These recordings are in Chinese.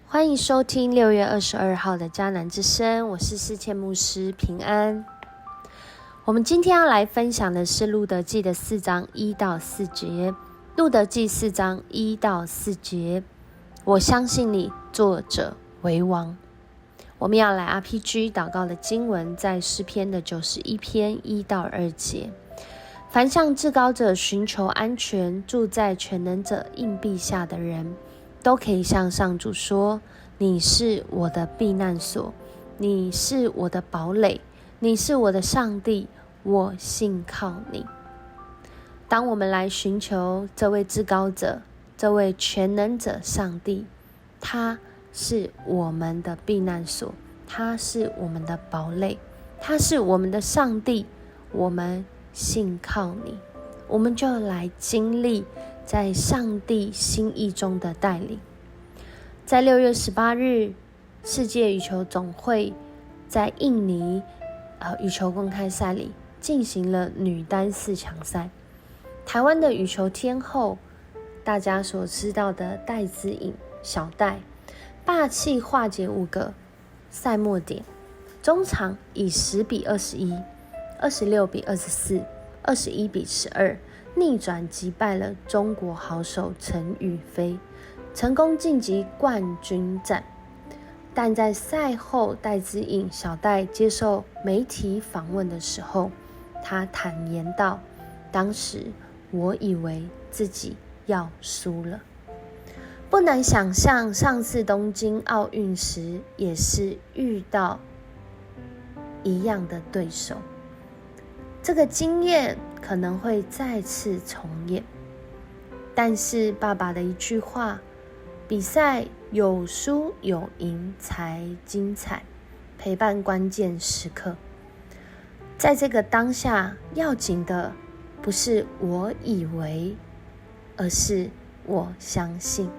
欢迎收听6月22号的迦南之声，我是世谦牧师平安。我们今天要来分享的是路得记的4章1到4节。路得记4章1到4节，我相信你，作者为王。我们要来 RPG 祷告的经文在诗篇的91篇1到2节。凡向至高者寻求安全，住在全能者荫庇下的人，都可以向上主说：你是我的避难所，你是我的堡垒，你是我的上帝，我信靠你。当我们来寻求这位至高者，这位全能者上帝，他是我们的避难所，他是我们的堡垒，他是我们的上帝，我们信靠你，我们就来经历在上帝心意中的带领。在6月18日，世界羽球总会在印尼羽球公开赛里进行了女单4强赛。台湾的羽球天后，大家所知道的戴资颖小戴，霸气化解5个赛末点，中场以10比21、26比24、21比12逆转击败了中国好手陈雨菲，成功晋级冠军战。但在赛后，戴资颖小戴接受媒体访问的时候，他坦言道：当时我以为自己要输了。不难想象，上次东京奥运时也是遇到一样的对手，这个经验可能会再次重演。但是爸爸的一句话：比赛有输有赢才精彩，陪伴关键时刻。在这个当下，要紧的不是我以为，而是我相信。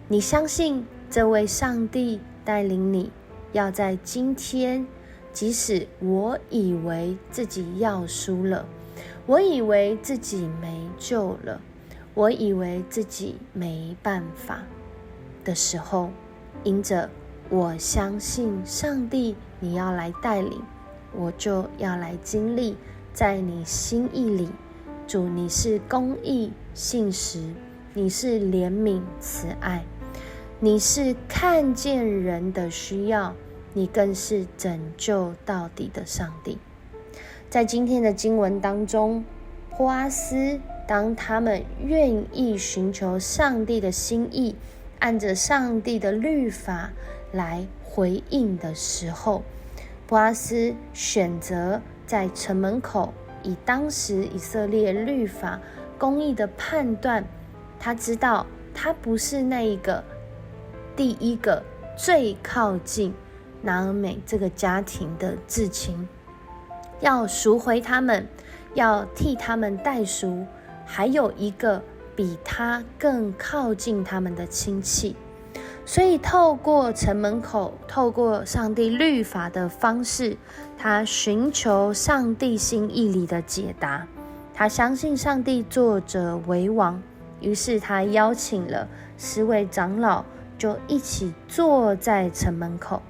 你相信这位上帝带领你，要在今天，即使我以为自己要输了，我以为自己没救了，我以为自己没办法的时候，因着我相信上帝你要来带领，我就要来经历在你心意里。主，你是公义信实，你是怜悯慈爱，你是看见人的需要，你更是拯救到底的上帝。在今天的经文当中，波阿斯当他们愿意寻求上帝的心意，按着上帝的律法来回应的时候，波阿斯选择在城门口，以当时以色列律法公义的判断，他知道他不是那一个第一个最靠近拿俄美这个家庭的至亲，要赎回他们，要替他们代赎，还有一个比他更靠近他们的亲戚。所以透过城门口，透过上帝律法的方式，他寻求上帝心意里的解答。他相信上帝作者为王，于是他邀请了10位长老，就一起坐在城门口，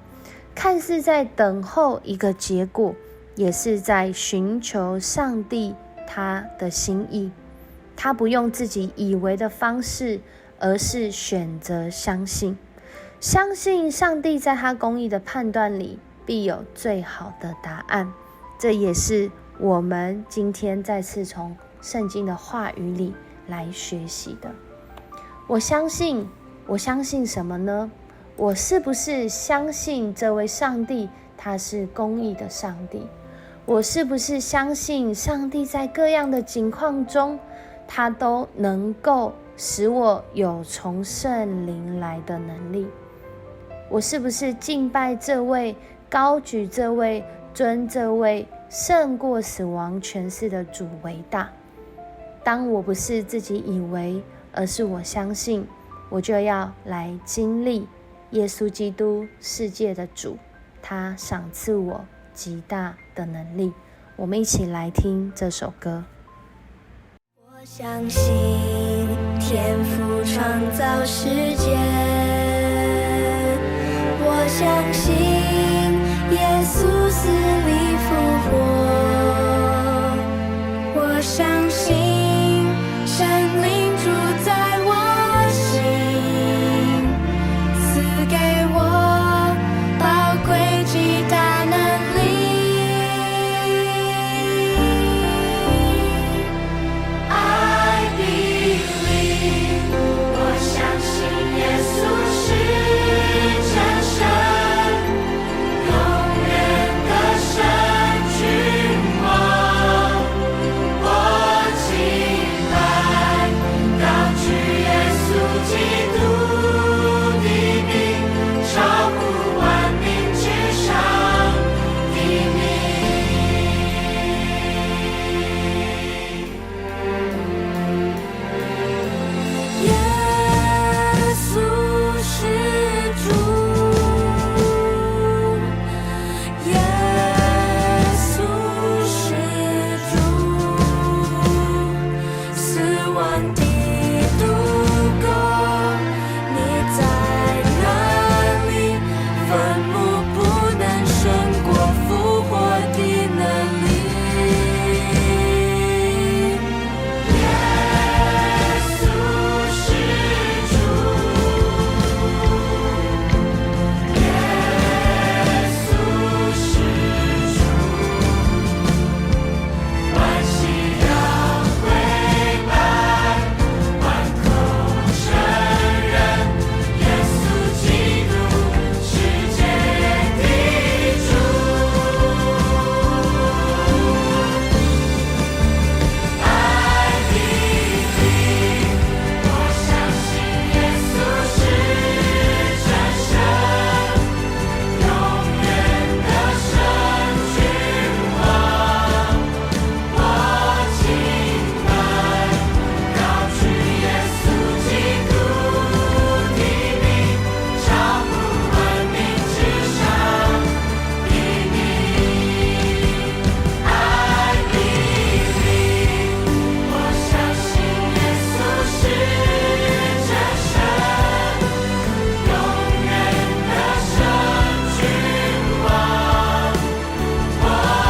看似在等候一个结果，也是在寻求上帝他的心意。他不用自己以为的方式，而是选择相信上帝在他公义的判断里必有最好的答案。这也是我们今天再次从圣经的话语里来学习的。我相信什么呢？我是不是相信这位上帝他是公义的上帝？我是不是相信上帝在各样的境况中，他都能够使我有从圣灵来的能力？我是不是敬拜这位，高举这位，尊这位胜过死亡权势的主为大？当我不是自己以为，而是我相信，我就要来经历耶稣基督世界的主，他赏赐我极大的能力。我们一起来听这首歌。我相信天父创造世界，我相信耶稣死里复活，我相信神灵住在我心，赐给我宝贵极大能力。I believe， 我相信耶稣是真神，永远的神君王。我敬拜高举耶稣基督的名，超乎万民之上的名。耶稣是主，耶稣是主，死亡的渡口，你在哪里？坟墓不能胜过复活的能力。耶稣是主，耶稣是主，万膝要跪拜，万口承认，耶稣基督世界的主。I believe， 我相信耶稣是真神，永远的神君王。我敬拜高举耶稣基督的名，超乎万民之上的名。I believe， 我相信耶稣是真神，永远的神君王。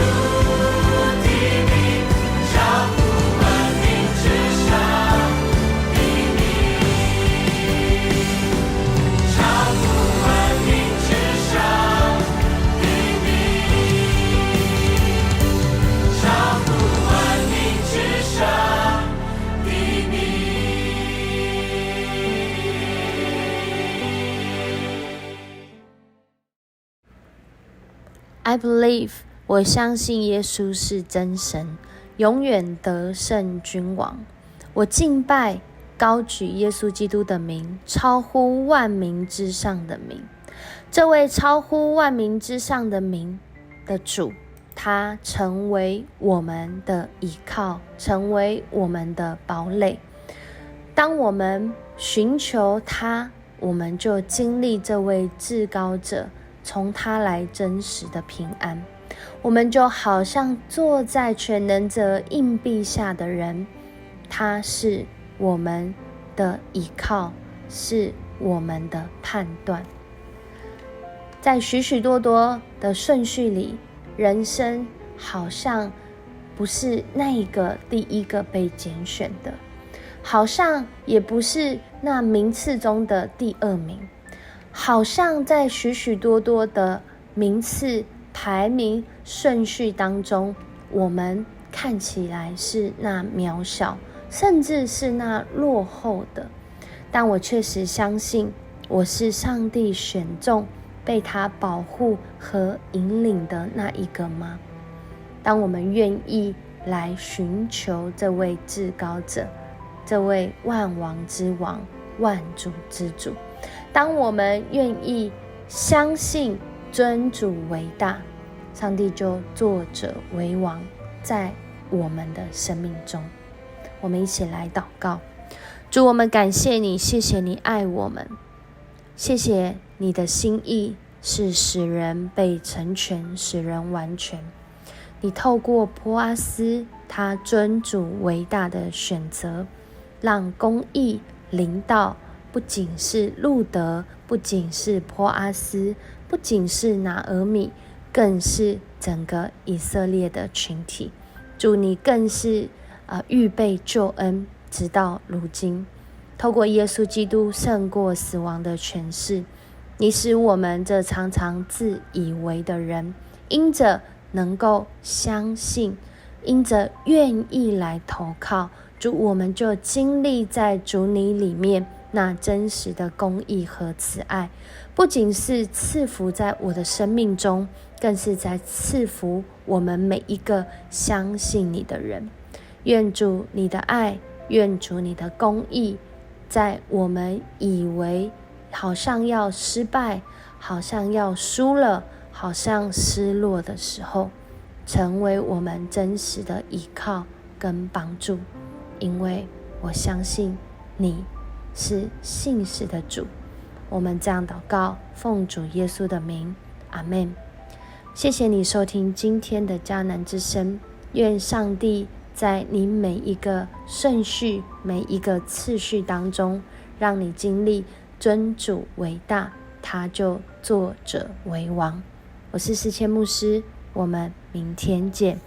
我敬拜高举耶稣基督的名，超乎万民之上的名，超乎万民之上的名，超乎万民之上的名。I believe， 我相信耶稣是真神，永远得胜君王。我敬拜高举耶稣基督的名，超乎万民之上的名。这位超乎万民之上的名的主，他成为我们的依靠，成为我们的堡垒。当我们寻求他，我们就经历这位至高者从他来真实的平安。我们就好像坐在全能者硬币下的人，他是我们的依靠，是我们的判断。在许许多多的顺序里，人生好像不是那一个第一个被拣选的，好像也不是那名次中的第2名，好像在许许多多的名次排名顺序当中，我们看起来是那渺小，甚至是那落后的。但我确实相信，我是上帝选中，被他保护和引领的那一个吗？当我们愿意来寻求这位至高者，这位万王之王，万主之主，当我们愿意相信尊主为大，上帝就作者为王，在我们的生命中。我们一起来祷告。主，我们感谢你，谢谢你爱我们，谢谢你的心意是使人被成全，使人完全。你透过波阿斯他尊主为大的选择，让公义临到不仅是路德，不仅是波阿斯，不仅是拿俄米，更是整个以色列的群体。主，你更是预备救恩，直到如今，透过耶稣基督胜过死亡的权势，你使我们这常常自以为的人，因着能够相信，因着愿意来投靠主，我们就经历在主你里面那真实的公义和慈爱，不仅是赐福在我的生命中，更是在赐福我们每一个相信你的人。愿主你的爱，愿主你的公义，在我们以为好像要失败，好像要输了，好像失落的时候，成为我们真实的依靠跟帮助。因为我相信你是信实的主。我们这样祷告，奉主耶稣的名，阿们。谢谢你收听今天的迦南之声，愿上帝在你每一个顺序，每一个次序当中，让你经历尊主为大，他就作者为王。我是思谦牧师，我们明天见。